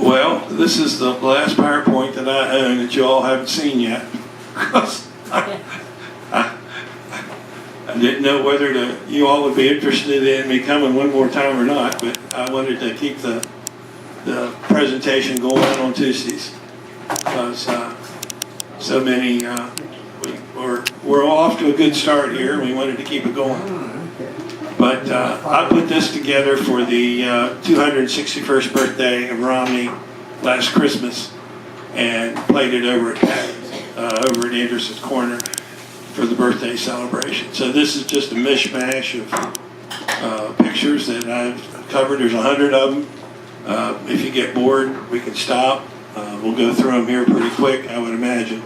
Well, this is the last PowerPoint that I own that you all haven't seen yet. Because I didn't know whether you all would be interested in me coming one more time or not, but I wanted to keep the presentation going on Tuesdays. Because so many, we're off to a good start here, and we wanted to keep it going. But I put this together for the 261st birthday of Romney last Christmas, and played it over at Anderson's Corner for the birthday celebration. So this is just a mishmash of pictures that I've covered. There's 100 of them. If you get bored, we can stop. We'll go through them here pretty quick, I would imagine.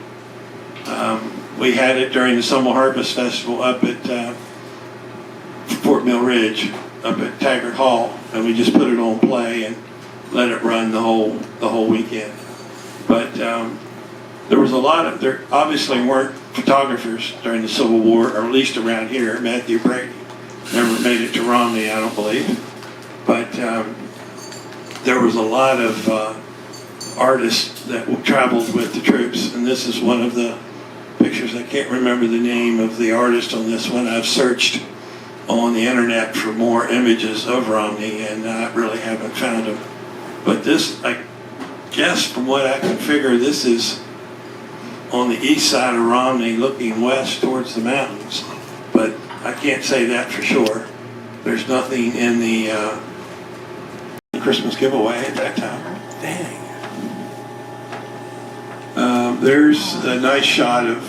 We had it during the Summer Harvest Festival up at Fort Mill Ridge, up at Taggart Hall, and we just put it on play and let it run the whole weekend. But there was a lot of, there obviously weren't photographers during the Civil War, or at least around here. Matthew Brady never made it to Romney, I don't believe. But there was a lot of artists that traveled with the troops, and this is one of the pictures. I can't remember the name of the artist on this one. I've searched on the internet for more images of Romney, and I really haven't found them. But this, I guess from what I can figure, this is on the east side of Romney looking west towards the mountains. But I can't say that for sure. There's nothing in the Christmas giveaway at that time. Dang. There's a nice shot of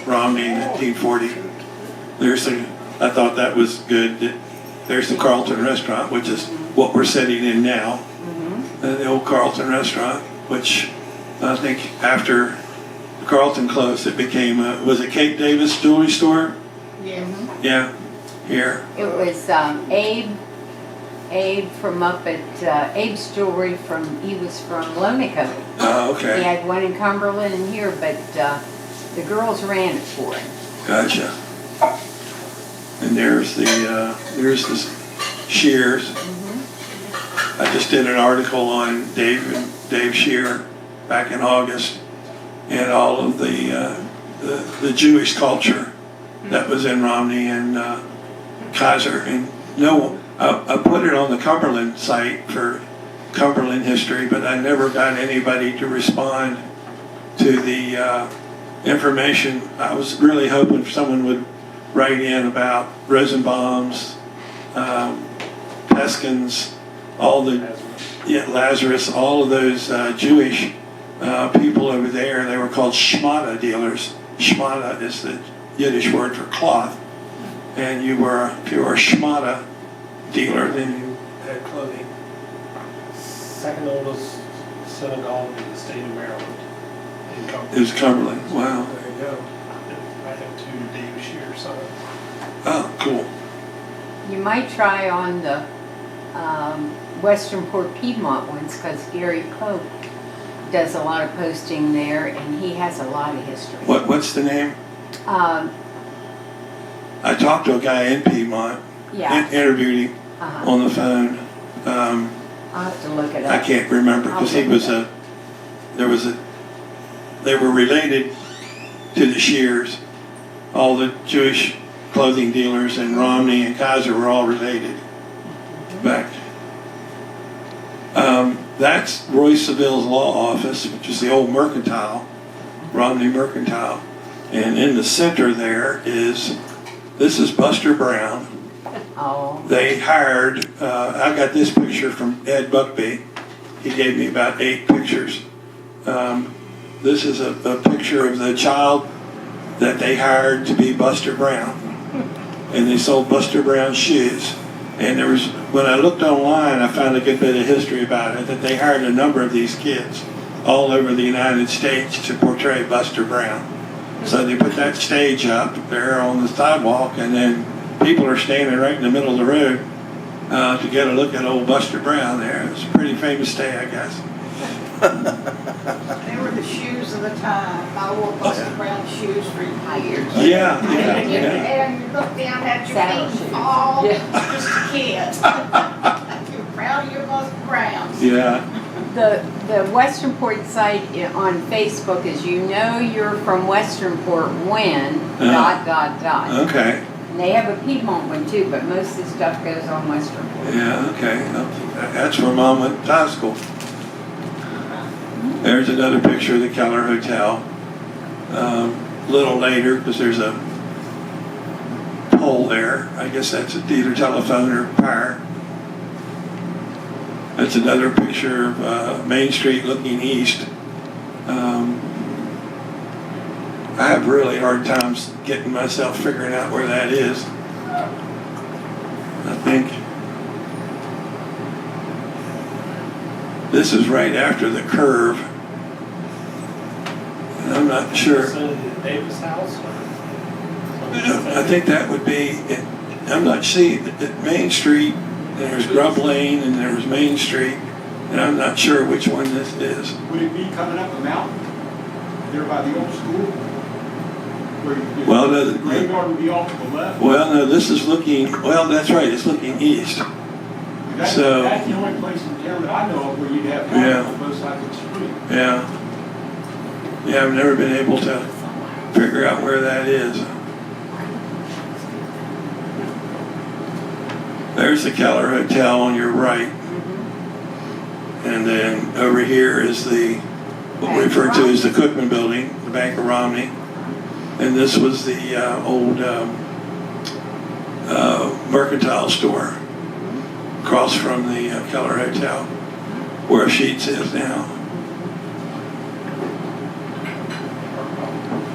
Romney in 1940. I thought that was good. There's the Carlton restaurant, which is what we're sitting in now. The old Carlton restaurant, which I think after Carlton closed, it became, was it Kate Davis Jewelry Store? Yeah. Yeah, here. It was Abe from up at Abe's Jewelry he was from Lonicco. Oh, okay. He had one in Cumberland and here, but the girls ran it for him. Gotcha. And there's the Shears. I just did an article on Dave Shear back in August, and all of the Jewish culture that was in Romney and Kaiser. And I put it on the Cumberland site for Cumberland history, but I never got anybody to respond to the information. I was really hoping someone would write in about Rosenbaum's, Peskins, Lazarus, all of those Jewish people over there. They were called shmata dealers. Shmata is the Yiddish word for cloth. And if you were a shmata dealer, then you had clothing. Second oldest synagogue in the state of Maryland. It was Cumberland. Wow. There you go. I have two Dave Shear sons. Oh, cool. You might try on the Western Port Piedmont ones, because Gary Pope does a lot of posting there, and he has a lot of history. What's the name? I talked to a guy in Piedmont. Yeah. Interviewed him on the phone. I'll have to look it up. I can't remember because he was they were related to the Shears. All the Jewish clothing dealers and Romney and Kaiser were all related back. That's Roy Seville's law office, which is the old Mercantile, Romney Mercantile. And in the center there this is Buster Brown. Oh. They hired, I got this picture from Ed Buckby. He gave me about 8 pictures. This is a picture of the child that they hired to be Buster Brown. And they sold Buster Brown shoes. And when I looked online, I found a good bit of history about it, that they hired a number of these kids all over the United States to portray Buster Brown. So they put that stage up there on the sidewalk, and then people are standing right in the middle of the road to get a look at old Buster Brown there. It's a pretty famous day, I guess. They were the shoes of the time. I wore Buster Brown shoes for years. Yeah. And you look down at your feet and fall, just a kid. You're proud of your Buster Browns. Yeah. The Westernport site on Facebook is you're from Westernport when, Okay. And they have a Piedmont one too, but most of the stuff goes on Westernport. Yeah, okay. That's where Mom went to high school. There's another picture of the Keller Hotel. A little later, because there's a pole there. I guess that's a dealer telephone or power. That's another picture of Main Street looking east. I have really hard times getting myself figuring out where that is. I think this is right after the curve. And I'm not sure. Is it the Davis house? I think that would be, I'm not seeing, at Main Street, there's Grub Lane and there was Main Street, and I'm not sure which one this is. Would it be coming up a mountain there by the old school? Well, no, the graveyard would be off to the left? Well, no, this is looking, well, that's right, it's looking east. That's the only place in town that I know of where you'd have houses on both sides of the street. Yeah. Yeah, I've never been able to figure out where that is. There's the Keller Hotel on your right. And then over here is what we refer to as the Cookman Building, the Bank of Romney. And this was the old mercantile store across from the Keller Hotel, where Sheets is now.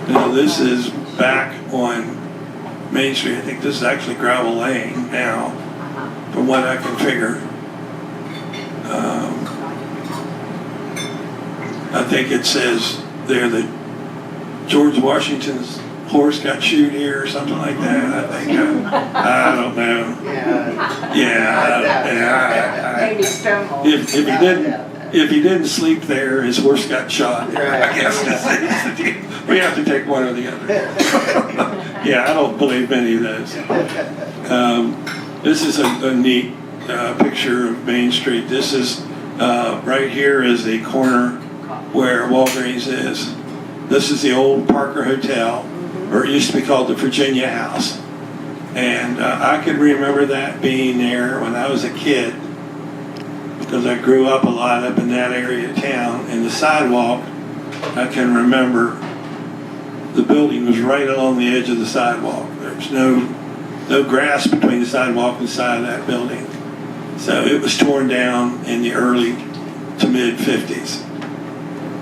Now this is back on Main Street. I think this is actually gravel lane now, from what I can figure. I think it says there that George Washington's horse got shoed here or something like that. I think. I don't know. Maybe Stonewall. If he didn't sleep there, his horse got shot. I guess that's the deal. We have to take one or the other. Yeah, I don't believe any of those. This is a neat picture of Main Street. This is right here is the corner where Walgreens is. This is the old Parker Hotel, or it used to be called the Virginia House. And I can remember that being there when I was a kid, because I grew up a lot up in that area of town. And the sidewalk, I can remember the building was right along the edge of the sidewalk. There was no grass between the sidewalk and the side of that building. So it was torn down in the early to mid 50s.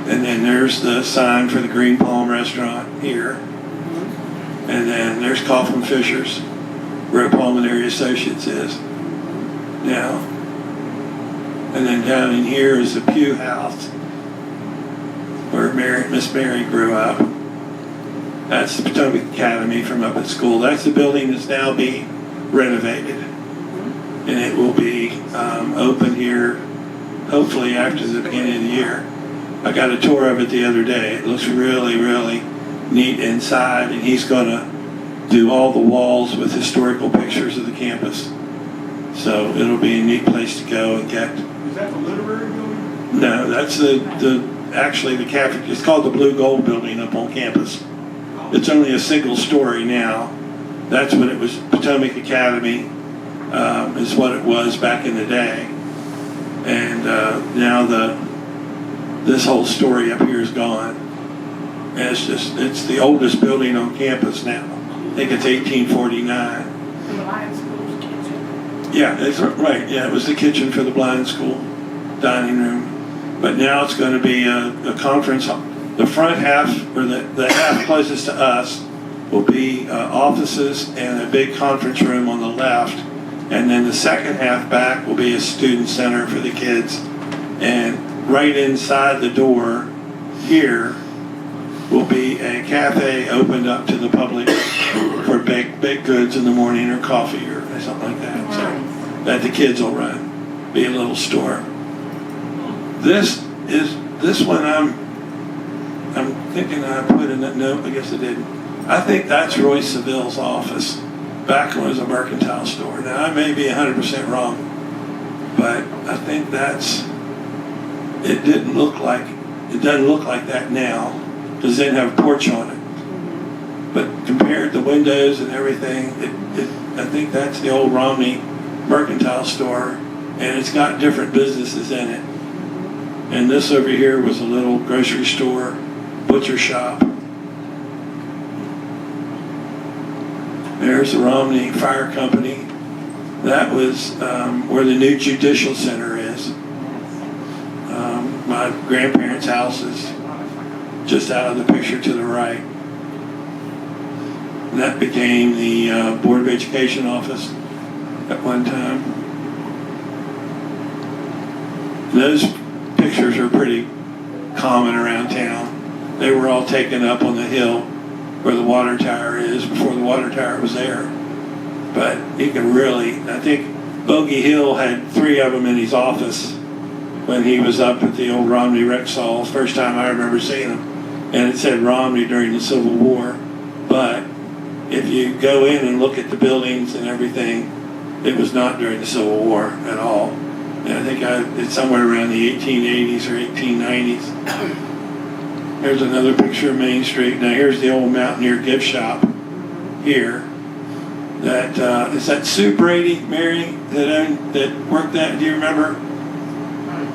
And then there's the sign for the Green Palm Restaurant here. And then there's Kaufman Fisher's, where Pulmonary Associates is now. And then down in here is the Pugh House, where Miss Mary grew up. That's the Potomac Academy from up at school. That's the building that's now being renovated. And it will be open here, hopefully after the beginning of the year. I got a tour of it the other day. It looks really, really neat inside, and he's going to do all the walls with historical pictures of the campus. So it'll be a neat place to go and get. Is that the literary building? No, that's actually the cafe. It's called the Blue Gold Building up on campus. It's only a single story now. That's what it was. Potomac Academy is what it was back in the day. And now this whole story up here is gone. And it's the oldest building on campus now. I think it's 1849. The Lions School's kitchen. Yeah, that's right. Yeah, it was the kitchen for the blind school, dining room. But now it's going to be a conference hall. The front half, or the half closest to us, will be offices and a big conference room on the left. And then the second half back will be a student center for the kids. And right inside the door here will be a cafe opened up to the public for baked goods in the morning, or coffee or something like that. So that the kids will run. Be a little store. This one I'm thinking I put in that note. I guess I didn't. I think that's Roy Seville's office back when it was a mercantile store. Now I may be 100% wrong, but I think that's it doesn't look like that now, because it didn't have a porch on it. But compared to windows and everything, I think that's the old Romney mercantile store, and it's got different businesses in it. And this over here was a little grocery store, butcher shop. There's the Romney Fire Company. That was where the new judicial center is. My grandparents' house is just out of the picture to the right. And that became the Board of Education office at one time. Those pictures are pretty common around town. They were all taken up on the hill where the water tower is before the water tower was there. But you can really, I think Bogey Hill had 3 of them in his office when he was up at the old Romney Rexall, first time I remember seeing him. And it said Romney during the Civil War. But if you go in and look at the buildings and everything, it was not during the Civil War at all. And I think it's somewhere around the 1880s or 1890s. Here's another picture of Main Street. Now here's the old Mountaineer gift shop here. Is that Sue Brady, Mary, that worked that? Do you remember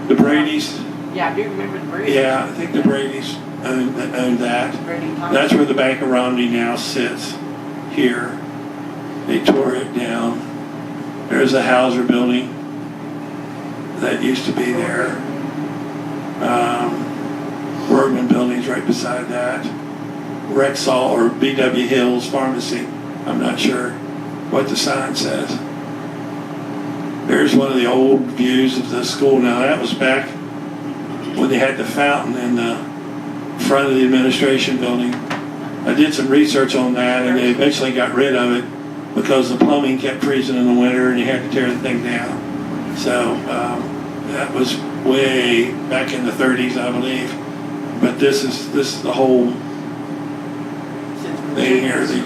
the Bradys? Yeah, I do remember the bridge. Yeah, I think the Bradys owned that. That's where the Bank of Romney now sits, here. They tore it down. There's the Hauser building that used to be there. Bergman building's right beside that. Rexall or B.W. Hills Pharmacy. I'm not sure what the sign says. There's one of the old views of the school. Now that was back when they had the fountain in the front of the administration building. I did some research on that, and they eventually got rid of it because the plumbing kept freezing in the winter and you had to tear the thing down. So that was way back in the 30s, I believe. But this is the whole thing here. You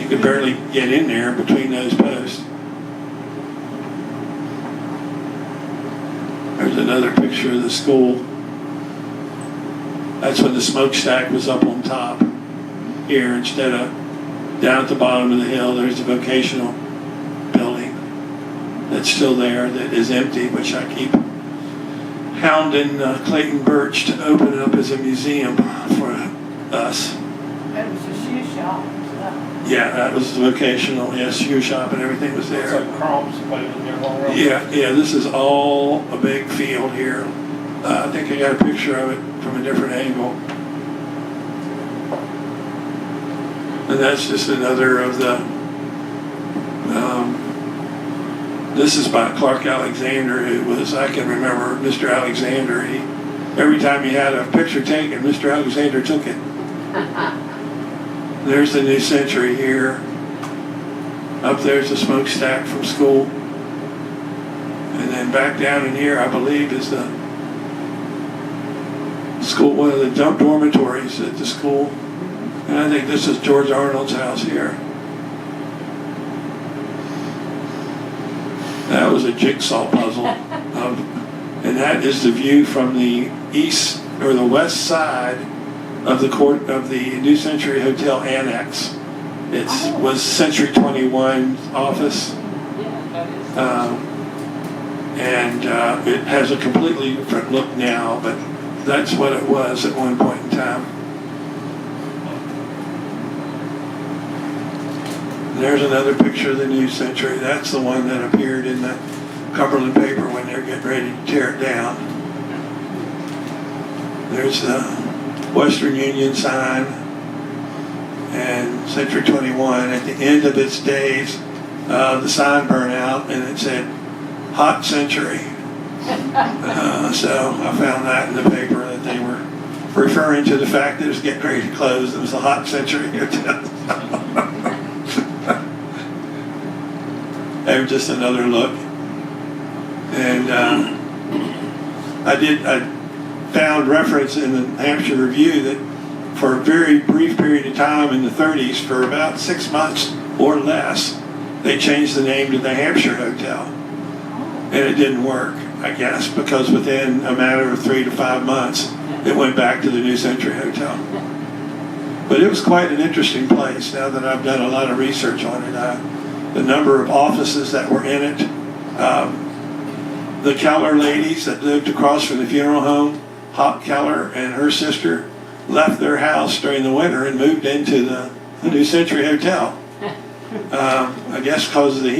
could barely get in there between those posts. There's another picture of the school. That's when the smokestack was up on top here instead of down at the bottom of the hill. There's the vocational building that's still there that is empty, which I keep hounding Clayton Birch to open it up as a museum for us. That was a shoe shop. Yeah, that was vocational. Yeah, shoe shop and everything was It's there. like Crom's playing in there all around. Yeah, this is all a big field here. I think I got a picture of it from a different angle. And that's just another of the, this is by Clark Alexander, who was, I can remember Mr. Alexander, every time he had a picture taken, Mr. Alexander took it. There's the New Century here. Up there's the smokestack from school. And then back down in here, I believe, is the school, one of the dormitories at the school. And I think this is George Arnold's house here. That was a jigsaw puzzle. And that is the view from the east or the west side of the court of the New Century Hotel Annex. It was Century 21 office. And it has a completely different look now, but that's what it was at one point in time. There's another picture of the New Century. That's the one that appeared in the Cumberland paper when they're getting ready to tear it down. There's the Western Union sign and Century 21. At the end of its days, the sign burned out and it said Hot Century. So I found that in the paper that they were referring to the fact that it was getting ready to close. It was the Hot Century Hotel. They were just another look. And I found reference in the Hampshire Review that for a very brief period of time in the 30s, for about 6 months or less, they changed the name to the Hampshire Hotel. And it didn't work. I guess, because within a matter of 3 to 5 months, it went back to the New Century Hotel. But it was quite an interesting place now that I've done a lot of research on it. The number of offices that were in it, the Keller ladies that lived across from the funeral home, Hop Keller and her sister, left their house during the winter and moved into the New Century Hotel. I guess because of the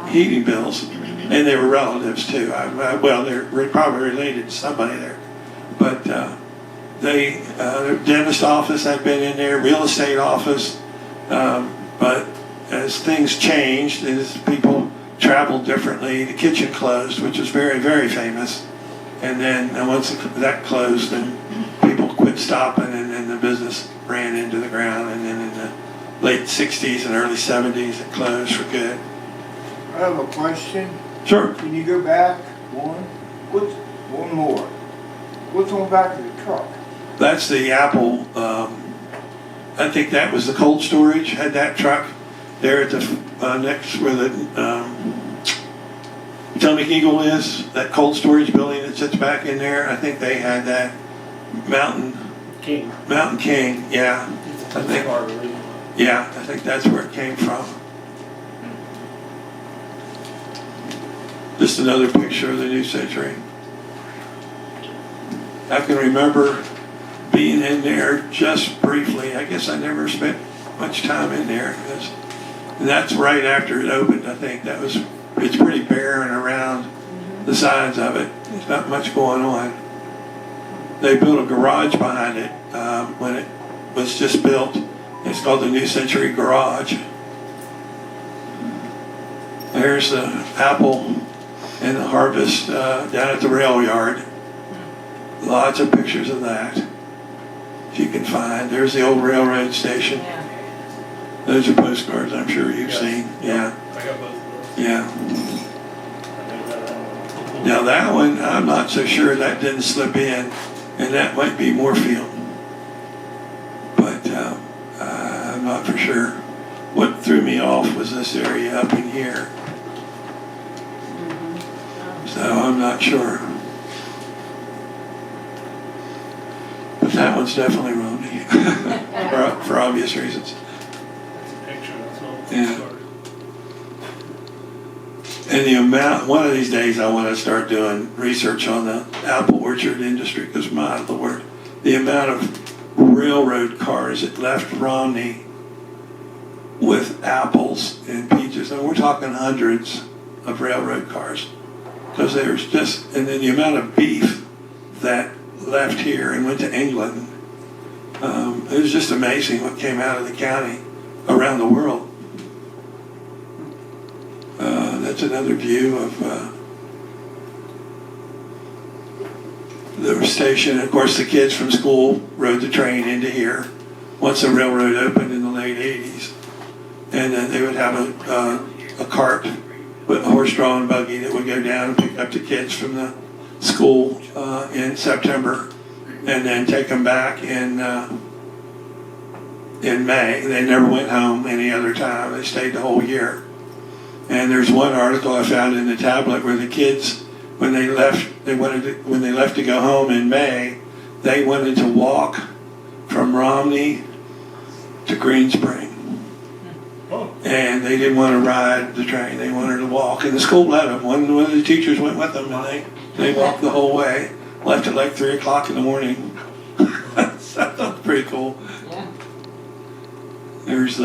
heating bills. And they were relatives too. Well, they're probably related to somebody there. But their dentist office had been in there, real estate office. But as things changed, as people traveled differently, the kitchen closed, which was very, very famous. And then once that closed, then people quit stopping, and then the business ran into the ground. And then in the late 60s and early 70s, it closed for good. I have a question. Sure. Can you go back one? One more. What's on the back of the truck? That's the Apple. I think that was the cold storage. Had that truck there at the next where the Potomac Eagle is. That cold storage building that sits back in there. I think they had that Mountain King. Yeah. I think. Yeah, I think that's where it came from. Just another picture of the New Century. I can remember being in there just briefly. I guess I never spent much time in there. And that's right after it opened, I think. It's pretty bare and around the sides of it. There's not much going on. They built a garage behind it when it was just built. It's called the New Century Garage. There's the Apple and the harvest down at the rail yard. Lots of pictures of that, if you can find. There's the old railroad station. Yeah. Those are postcards I'm sure you've seen. Yeah. I got both of those. Yeah. Now that one, I'm not so sure that didn't slip in, and that might be Moorfield. But I'm not for sure. What threw me off was this area up in here. So I'm not sure. But that one's definitely Romney, for obvious reasons. That's a picture, that's not Yeah. postcard. And the amount, one of these days I want to start doing research on the apple orchard industry, because my Lord, the amount of railroad cars that left Romney with apples and peaches, and we're talking hundreds of railroad cars. Because there's just, and then the amount of beef that left here and went to England, it was just amazing what came out of the county around the world. That's another view of the station. Of course, the kids from school rode the train into here once the railroad opened in the late 80s. And then they would have a cart with a horse-drawn buggy that would go down and pick up the kids from the school in September, and then take them back in May. They never went home any other time. They stayed the whole year. And there's one article I found in the tablet where the kids, when they left to go home in May, they wanted to walk from Romney to Green Spring. And they didn't want to ride the train. They wanted to walk. And the school let them. One of the teachers went with them, and they walked the whole way. Left at like 3 o'clock in the morning. So that's pretty cool. Yeah. There's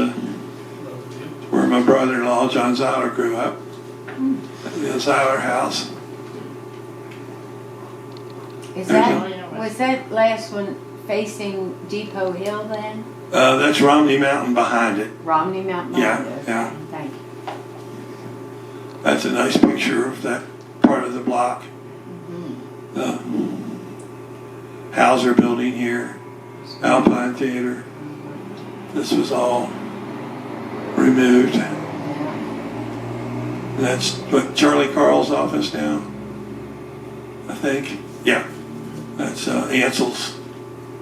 where my brother-in-law, John Zeiler, grew up. The Zeiler house. Was that last one facing Depot Hill then? That's Romney Mountain behind it. Romney Mountain? Yeah, Okay, yeah. thank you. That's a nice picture of that part of the block. The Hauser building here, Alpine Theater. This was all removed. That's what Charlie Carl's office now, I think. Yeah, that's Ansell's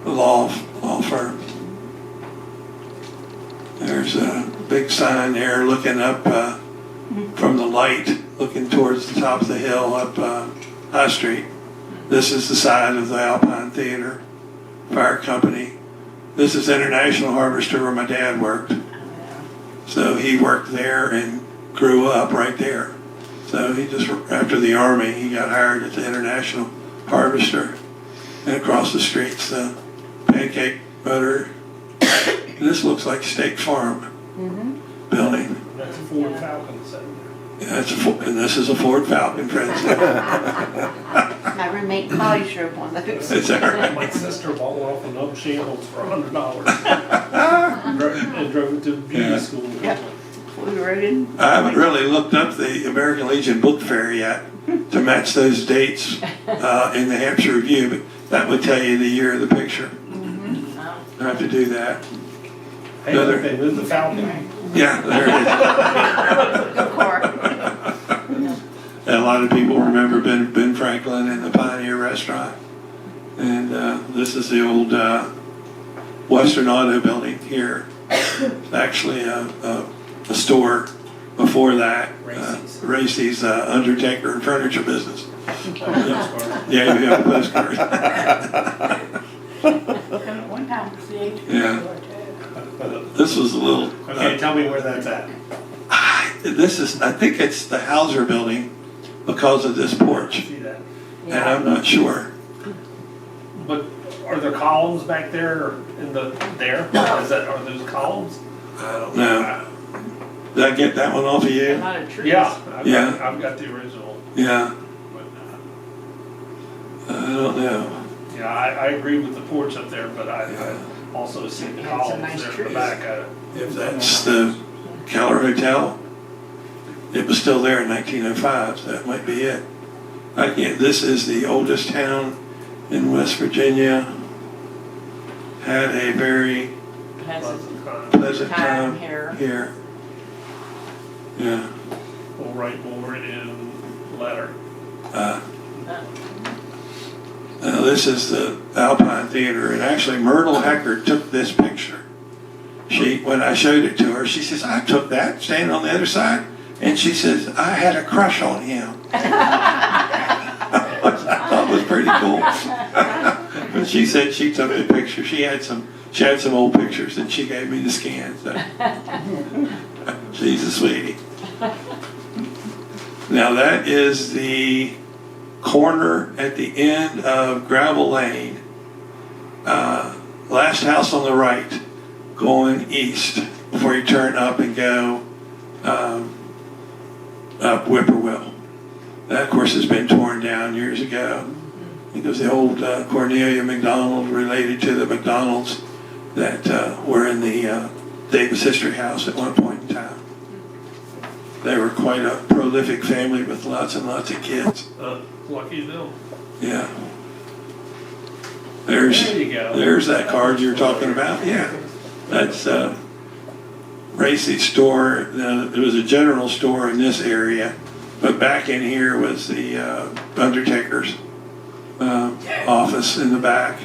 law firm. There's a big sign there looking up from the light looking towards the top of the hill up High Street. This is the side of the Alpine Theater Fire Company. This is International Harvester where my dad worked. So he worked there and grew up right there. So he just, after the Army, he got hired at the International Harvester. And across the street's the Pancake Butter. This looks like State Farm building. That's a Ford Falcon sitting there. Yeah, and this is a Ford Falcon, friends. My roommate Polly drove one of those. Is that right? My sister bought one off of Nub Shambles for $100. and drove it to beauty Yeah. school. Yep. We rode in. I haven't really looked up the American Legion Book Fair yet to match those dates in the Hampshire Review, but that would tell you the year of the picture. I have to do that. Hey, look, they moved the Falcon. Yeah, there it Go car. is. And a lot of people remember Ben Franklin and the Pioneer Restaurant. And this is the old Western Auto Building here. It's actually a store before that. Racy's Undertaker and Furniture Business. Yeah, you have a postcard. One time, see? Yeah. This was a little. Okay, tell me where that's at. I think it's the Hauser Building because of this porch, See that? and I'm not sure. But are there columns back there in the there? Are those columns? I don't know. Did I get that one off of you? lot of trees. Yeah. Yeah. I've got the original. Yeah, But, I don't know. yeah, I agree with the porch up there, but I also see the Had some columns nice there at trees. the back. If that's the Keller Hotel, it was still there in 1905, so that might be it. This is the oldest town in West Virginia. Had a very pleasant time here. Yeah. We'll write more in letter. Now this is the Alpine Theater, and actually Myrtle Hecker took this picture. When I showed it to her, she says, "I took that standing on the other side," and she says, "I had a crush on him." I thought it was pretty cool. But she said she took the picture. She had some old pictures, and she gave me the scans. So. She's a sweetie. Now that is the corner at the end of Gravel Lane. Last house on the right, going east before you turn up and go up Whippoorwill. That, of course, has been torn down years ago. It was the old Cornelia McDonald, related to the McDonalds that were in the Davis History House at one point in time. They were quite a prolific family with lots and lots of kids. Lucky them. Yeah. There you go. There's that card you're talking about. Yeah. That's Racy's store. There was a general store in this area, but back in here was the Undertaker's office in the back.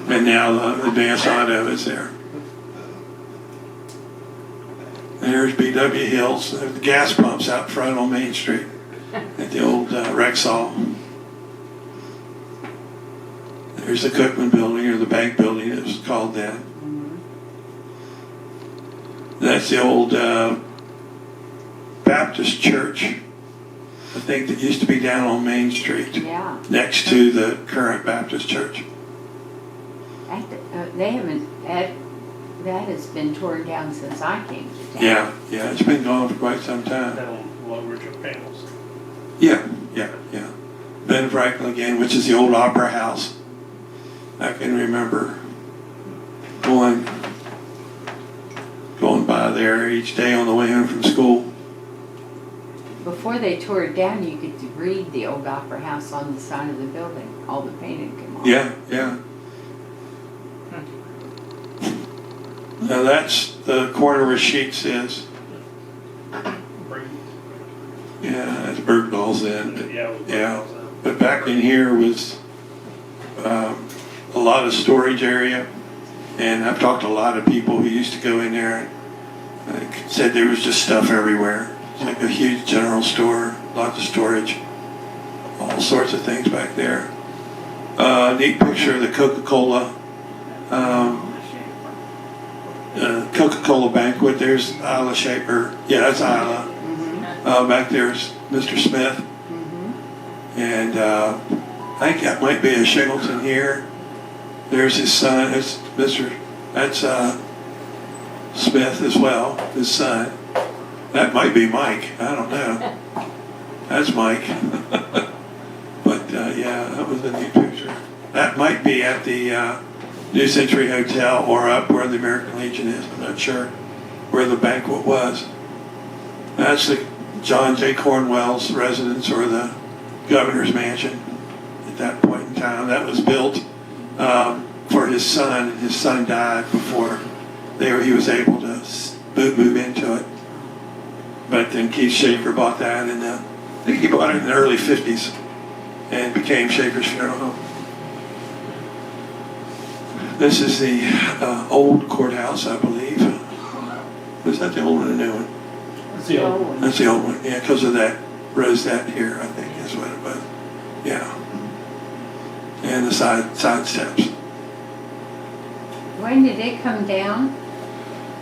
And now the Advanced Auto is there. There's B.W. Hills, the gas pumps out front on Main Street at the old Rexall. There's the Cookman building, or the bank building it was called then. That's the old Baptist church, I think, that used to be down on Main Street. Yeah. Next to the current Baptist church. They haven't, that has been torn down since I came to town. Yeah, it's been gone for quite some time. Down Low Ridge of Panels. Yeah. Ben Franklin again, which is the old Opera House. I can remember going by there each day on the way home from school. Before they tore it down, you could read the old Opera House on the side of the building. All the painting came off. Yeah. Now that's the corner where Sheets is. Yeah, that's Bergdahl's Inn. Yeah. But back in here was a lot of storage area, and I've talked to a lot of people who used to go in there Like said, there was just stuff everywhere. It's like a huge general store, lots of storage, all sorts of things back there. Neat picture of the Coca-Cola Coca-Cola banquet. There's Isla Shaper. Yeah, that's Isla. Back there's Mr. Smith. And I think that might be a Shingleton here. There's his son. That's Smith as well, his son. That might be Mike. I don't know. That's Mike. But yeah, that was a neat picture. That might be at the New Century Hotel or up where the American Legion is. I'm not sure where the banquet was. That's the John J. Cornwell's residence or the governor's mansion at that point in time. That was built for his son. His son died before he was able to move into it. But then Keith Schaefer bought that, and I think he bought it in the early 50s and became Schaefer's Funeral Home. This is the old courthouse, I believe. Was that the old one or the new one? That's the old one. That's the old one, yeah, because of that rosette here, I think is what it was. Yeah. And the side steps. When did it come down?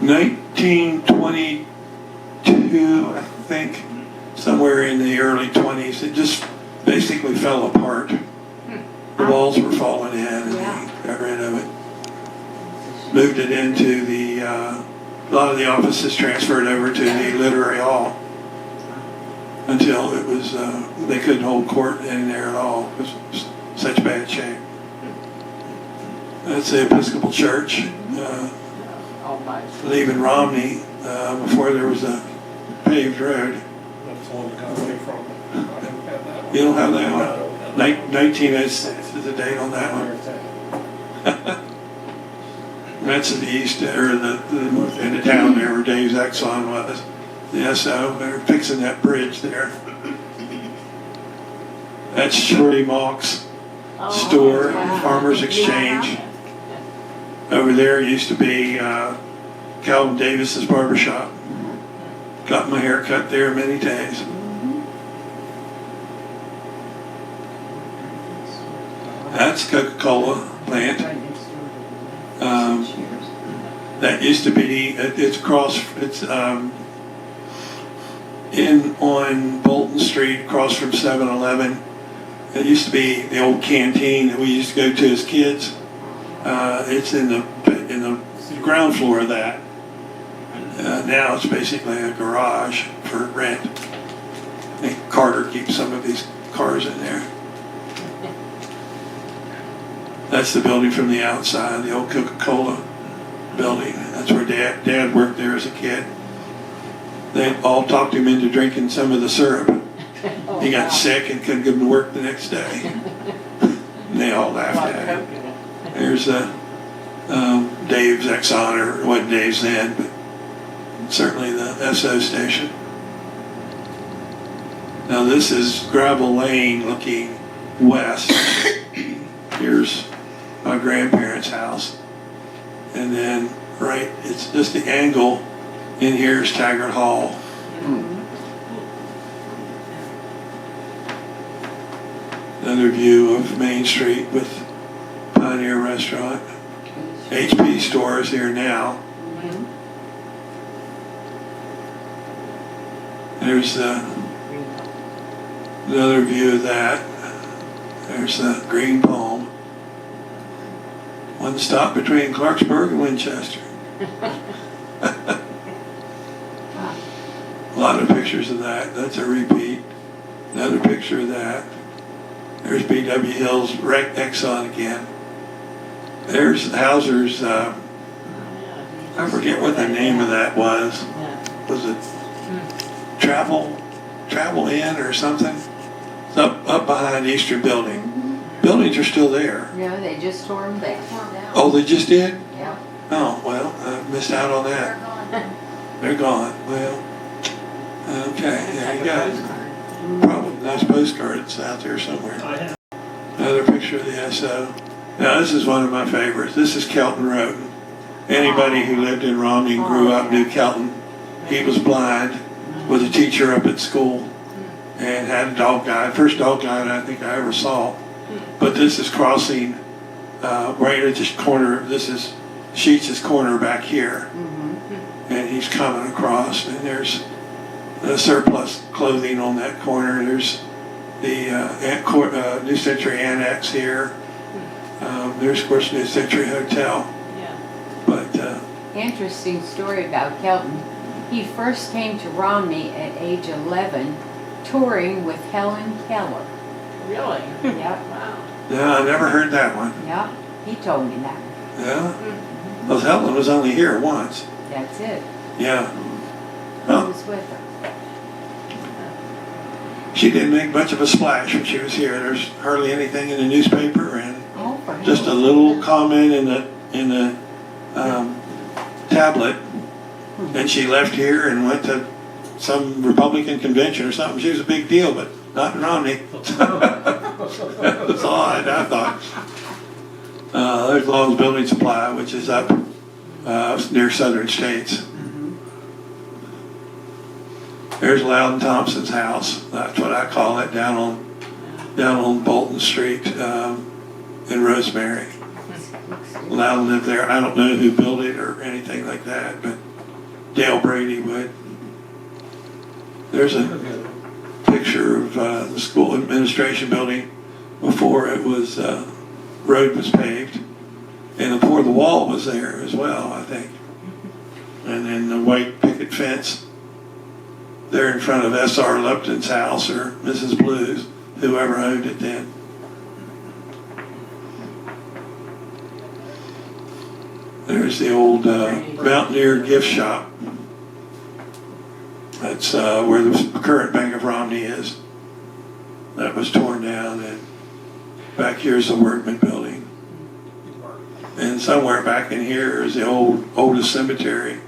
1922, I think, somewhere in the early 20s. It just basically fell apart. The walls were falling in, and they got rid of it. Moved it into a lot of the offices transferred over to the Literary Hall until it was, they couldn't hold court in there at all. It was such bad shape. That's the Episcopal Church. Leaving Romney before there was a paved road. That's the one that got away from. I don't have that one. You don't have that No, one? I don't have that 1906 is the date on that one. That's in the east, or the in the town there where Dave's Exxon was. The SO, they're fixing that bridge there. That's Shirley Mock's store, Farmers Exchange. Over there used to be Calvin Davis's barbershop. Got my hair cut there many days. That's Coca-Cola plant. That used to be, it's in on Bolton Street, across from 7-Eleven. It used to be the old canteen that we used to go to as kids. It's in the ground floor of that. Now it's basically a garage for rent. I think Carter keeps some of these cars in there. That's the building from the outside, the old Coca-Cola building. That's where Dad worked there as a kid. They all talked him into drinking some of the syrup. He got sick and couldn't get to work the next day. And they all laughed at him. There's Dave's Exxon, or it wasn't Dave's then, but certainly the SO station. Now this is Gravel Lane looking west. Here's my grandparents' house. And then it's just the angle in here is Taggart Hall. Another view of Main Street with Pioneer Restaurant. HP store is here now. There's another view of that. There's the Green Palm. One stop between Clarksburg and Winchester. A lot of pictures of that. That's a repeat. Another picture of that. There's B.W. Hill's Exxon again. There's Hauser's, I forget what the name of that was. Was it Travel Inn or something? It's up behind Eastern Building. Buildings are still there. No, they just tore them down. Oh, they just did? Yeah. Oh, well, I missed out on that. They're gone. Well, okay, there you go. Probably a nice postcard. It's out there somewhere. Another picture of the SO. Now, this is one of my favorites. This is Kelton Road. Anybody who lived in Romney and grew up knew Kelton. He was blind, was a teacher up at school, and had a dog guide. First dog guide I think I ever saw. But this is crossing right at this corner. This is Sheets' corner back here. And he's coming across, and there's the surplus clothing on that corner. There's the New Century Annex here. There's, of course, New Century Hotel. Yeah. But Interesting story about Kelton. He first came to Romney at age 11, touring with Helen Keller. Really? Yep, Wow. no, I never heard that one. yep, he told me that. Yeah? Well, Helen was only here once. That's it. Yeah. He Oh, was with her. she didn't make much of a splash when she was here. There's hardly anything in the newspaper, and Oh, for him. just a little comment in the tablet. And she left here and went to some Republican convention or something. She was a big deal, but not in Romney. That was odd, I thought. There's Long's Building Supply, which is up near Southern States. There's Loudon Thompson's house. That's what I call it, down on Bolton Street in Rosemary. Loudon lived there. I don't know who built it or anything like that, but Dale Brady would. There's a picture of the school administration building before it was road was paved, and before the wall was there as well, I think. And then the white picket fence there in front of S.R. Lupton's house, or Mrs. Blue's, whoever owned it then. There's the old Mountaineer gift shop. That's where the current Bank of Romney is. That was torn down, and back here's the Workman Building. And somewhere back in here is the oldest cemetery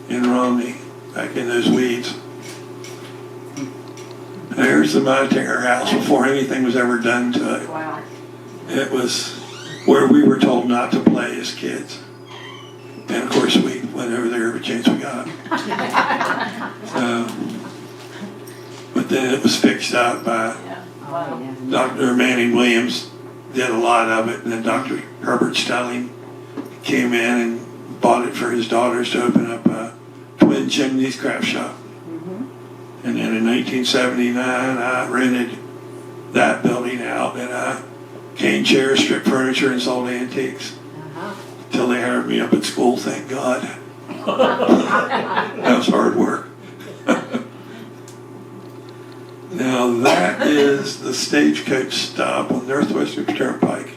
in Romney, back in those weeds. There's the Montague house before anything was ever done to it. Wow. It was where we were told not to play as kids. And of course we went over there every chance we got. But then it was fixed up by Yeah. Oh, Wow. yeah. Dr. Manning Williams, did a lot of it, and then Dr. Herbert Stelling came in and bought it for his daughters to open up a Twin Chimneys craft shop. And then in 1979, I rented that building out, and I cane chairs, stripped furniture, and sold antiques. Uh-huh. Till they hired me up at school, thank God. That was hard work. Now that is the stagecoach stop on Northwestern Turnpike.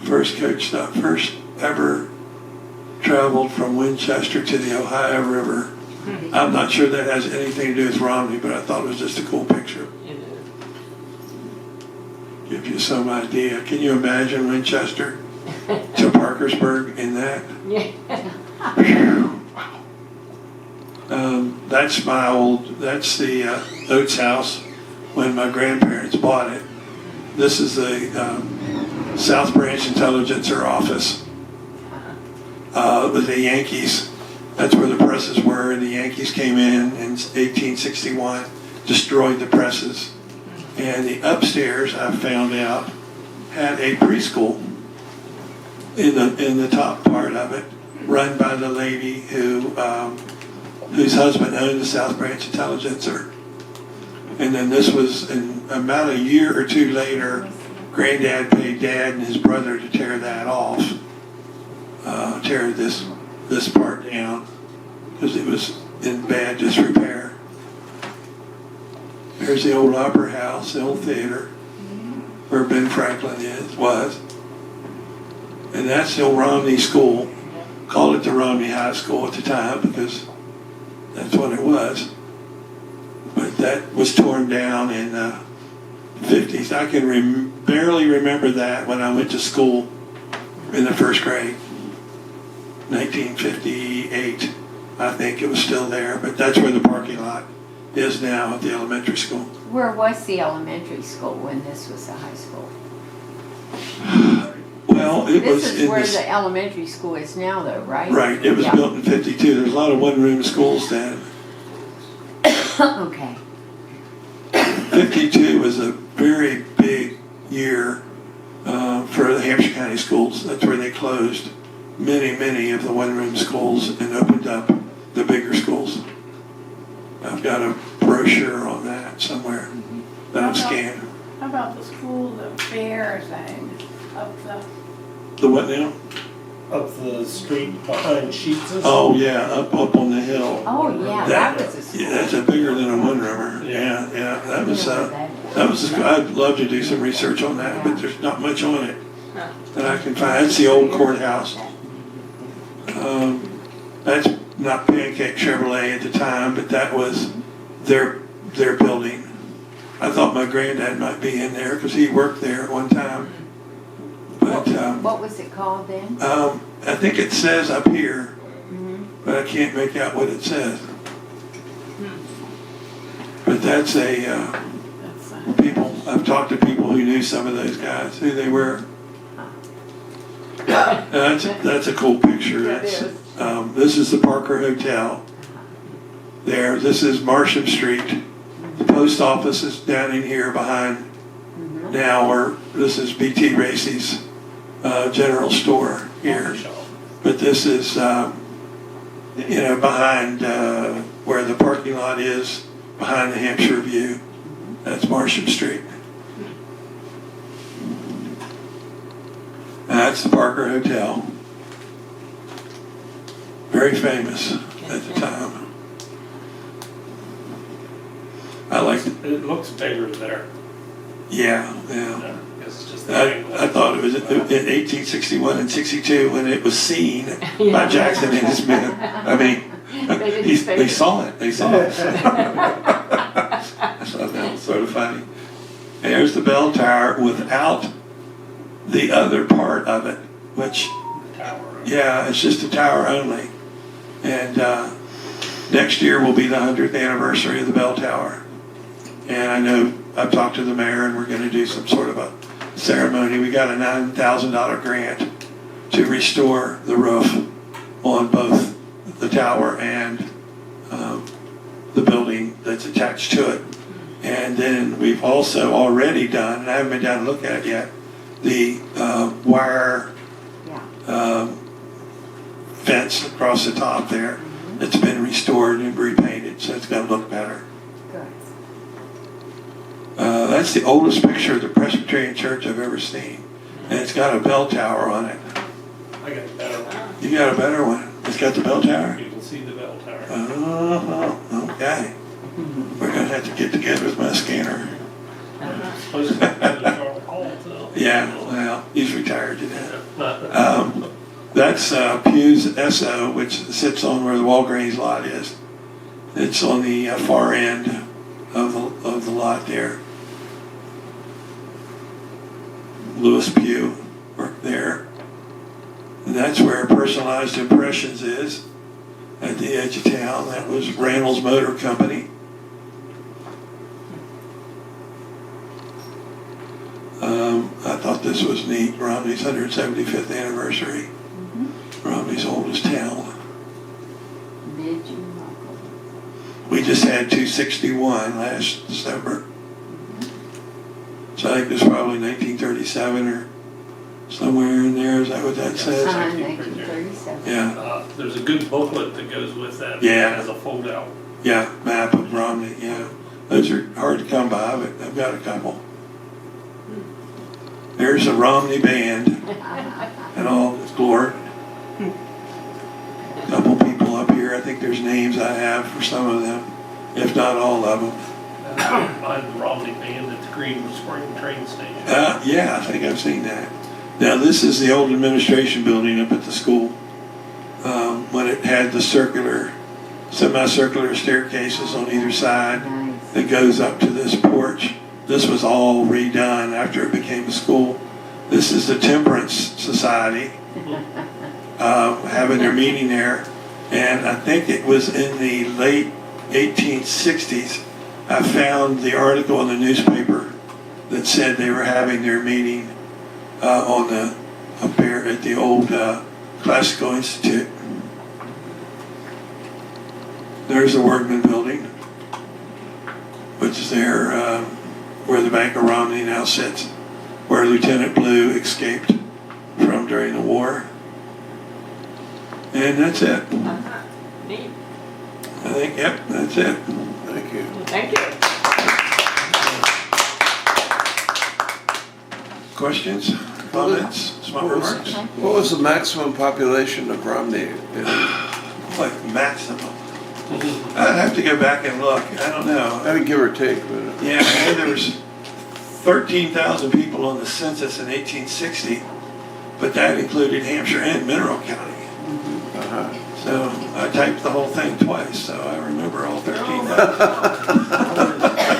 First coach stop, first ever traveled from Winchester to the Ohio River. I'm not sure that has anything to do with Romney, but I thought it was just a cool picture. It is. Give you some idea. Can you imagine Winchester to Parkersburg in that? Yeah. That's the Oates house when my grandparents bought it. This is the South Branch Intelligencer office with the Yankees. That's where the presses were, and the Yankees came in 1861, destroyed the presses. And the upstairs, I found out, had a preschool in the top part of it, run by the lady whose husband owned the South Branch Intelligencer. And then this was about a year or two later, Granddad paid Dad and his brother to tear that off, tear this part down, because it was in bad disrepair. There's the old Opera House, the old theater, where Ben Franklin was. And that's the old Romney School. Called it the Romney High School at the time because that's what it was. But that was torn down in the 50s. I can barely remember that when I went to school in the first grade. 1958, I think it was still there, but that's where the parking lot is now at the elementary school. Where was the elementary school when this was the high school? Well, Well, it was This is in where this, the elementary school is now though, right? right, it was Yeah. built in 52. There's a lot of one-room schools then. Okay. 52 was a very big year for the Hampshire County schools. That's where they closed many of the one-room schools and opened up the bigger schools. I've got a brochure on that somewhere that I've scanned. How about the school, the fair thing, up The what now? Up the street behind Sheets. Oh, yeah, up on the hill. Oh, yeah, that was a school. Yeah, that's a bigger than a one-roomer. Yeah, that was I'd love to do some research on that, but there's not much on it that I can find. That's the old courthouse. That's not Pancake Chevrolet at the time, but that was their building. I thought my granddad might be in there because he worked there at one time. But What was it called then? I think it says up here, but I can't make out what it says. But that's people. I've talked to people who knew some of those guys, who they were. That's a cool picture. This is the Parker Hotel. There, this is Marsham Street. The post office is down in here behind now, where this is BT Racy's general store here. But this is, behind where the parking lot is, behind the Hampshire View. That's Marsham Street. And that's the Parker Hotel. Very famous at the time. I like it. It looks bigger there. Yeah. It's just I thought it was in 1861 and 62 when it was seen by Jackson and his men. I mean, they saw it. They saw it. I thought that was sort of funny. There's the bell tower without the other part of it, which, yeah, it's just a tower only. And next year will be the 100th anniversary of the bell tower. And I know I've talked to the mayor and we're going to do some sort of a ceremony. We got a $9,000 grant to restore the roof on both the tower and the building that's attached to it. And then we've also already done, and I haven't been down to look at it yet, the wire fence across the top there. It's been restored and repainted, so it's going to look better. That's the oldest picture of the Presbyterian church I've ever seen. And it's got a bell tower on it. I got a better one. You got a better one? It's got the bell tower? You can see the bell tower. Oh, okay. We're going to have to get together with my scanner. Supposed to be Charles Hall, too. Yeah, well, he's retired today. That's Pew's Esso, which sits on where the Walgreens lot is. It's on the far end of the lot there. Louis Pew worked there. And that's where Personalized Impressions is, at the edge of town. That was Randall's Motor Company. I thought this was neat. Romney's 175th anniversary. Romney's oldest town. We just had 261 last December. So I think it was probably 1937 or somewhere in there. Is that what that says? 1937. Yeah. There's a good booklet that goes with that. Yeah. As a fold out. Yeah, map of Romney, yeah. Those are hard to come by, but I've got a couple. There's a Romney band and all its glory. A couple people up here, I think there's names I have for some of them, if not all of them. Behind the Romney band at the Green Spring train station. Yeah, I think I've seen that. Now this is the old administration building up at the school, when it had the semicircular staircases on either side that goes up to this porch. This was all redone after it became a school. This is the Temperance Society having their meeting there. And I think it was in the late 1860s, I found the article in the newspaper that said they were having their meeting up there here at the old Classical Institute. There's the Workman Building, which is there where the Bank of Romney now sits, where Lieutenant Blue escaped from during the war. And that's it. Neat. I think, yep, that's it. Thank you. Thank you. Questions, comments, smart remarks? What was the maximum population of Romney? Like maximum. I'd have to go back and look. I don't know. I mean, give or take, but Yeah, I know there was 13,000 people on the census in 1860, but that included Hampshire and Mineral County. So I typed the whole thing twice, so I remember all 13,000.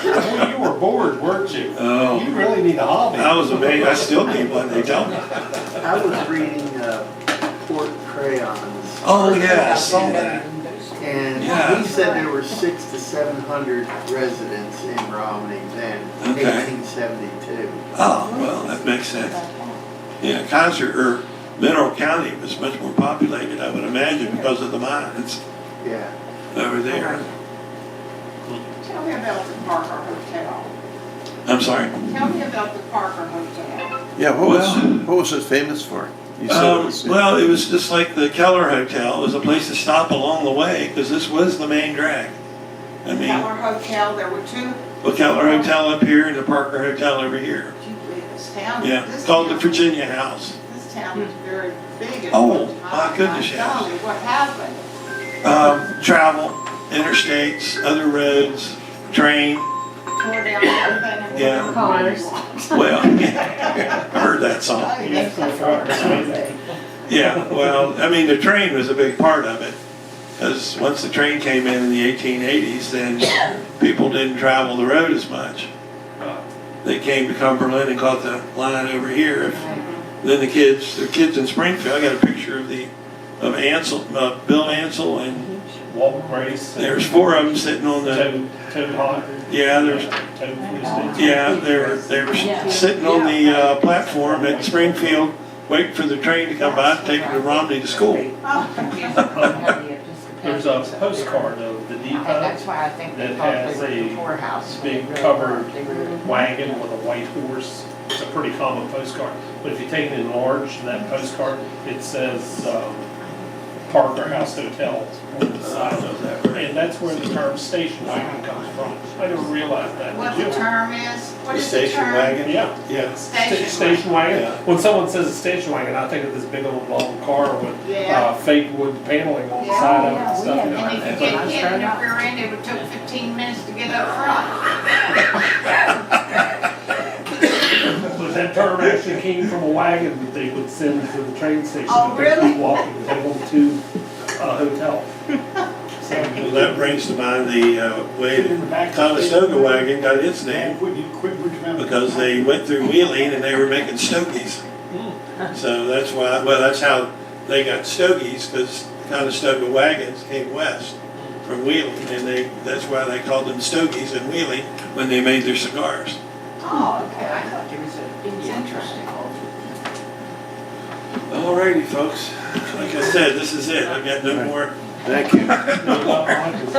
Boy, you were bored, weren't you? Oh. You really need a hobby. I was amazed. I still need one, they tell me. I was reading Port Crayons, Oh, yeah, I saw that. and Yeah. he said there were 600 to 700 residents in Romney then, Okay. 1872. Oh, well, that makes sense. Yeah, Kaiser, or Mineral County was much more populated, I would imagine, because of the mines Yeah. over there. Tell me about the Parker Hotel. I'm sorry? Tell me about the Parker Hotel. yeah, what was it famous for? You said it was, Well, it was just like the Keller Hotel. It was a place to stop along the way, because this was the main drag. I mean, Keller Hotel, there were two. the Keller Hotel up here and the Parker Hotel over here. This town. Yeah, this called the town- Virginia House. This town was very big at Oh, one time. my goodness, yes. Golly, what happened? Travel, interstates, other roads, train. Tore down everything and Yeah. put Cars. Well, I heard that song. Yeah, well, I mean, the train was a big part of it. Because once the train came in the 1880s, then people didn't travel the road as much. They came to Cumberland and caught the line over here. Then the kids in Springfield, I got a picture of Ansel, Bill Ansel, and Walton Grace. there's 4 of them sitting on the, Toad Hawk. yeah, Toad Police Station. yeah, they were sitting on the platform at Springfield, waiting for the train to come by to take them to Romney to school. There's a postcard of the And depot, that's why I think they that thought has they were the a poorhouse. big covered wagon with a white horse. It's a pretty common postcard. But if you take it enlarged, that postcard, it says Parker House Hotel on the side of that. And that's where the term station wagon comes from. I didn't realize that. What Did the you? term is? What The is the station term? wagon? Yeah. Yeah. Station wagon. Yeah. When someone says a station wagon, I think of this big old long car with Yeah. fake wood paneling on the Yeah. side of it and stuff. And if you get hit in the rear end, it would take 15 minutes to get up front. But that term actually came from a wagon that they would send to the train station. Oh, really? Walking, take them to a hotel. Well, that brings to mind the way the Conestoga wagon got its name, because they went through Wheeling and they were making stogies. So that's why, well, that's how they got stogies, because Conestoga wagons came west from Wheeling, and that's why they called them stogies in Wheeling when they made their cigars. Oh, okay. I thought there was a, it's interesting. Alrighty, folks. Like I said, this is it. I've got no more thank you. No, I like this.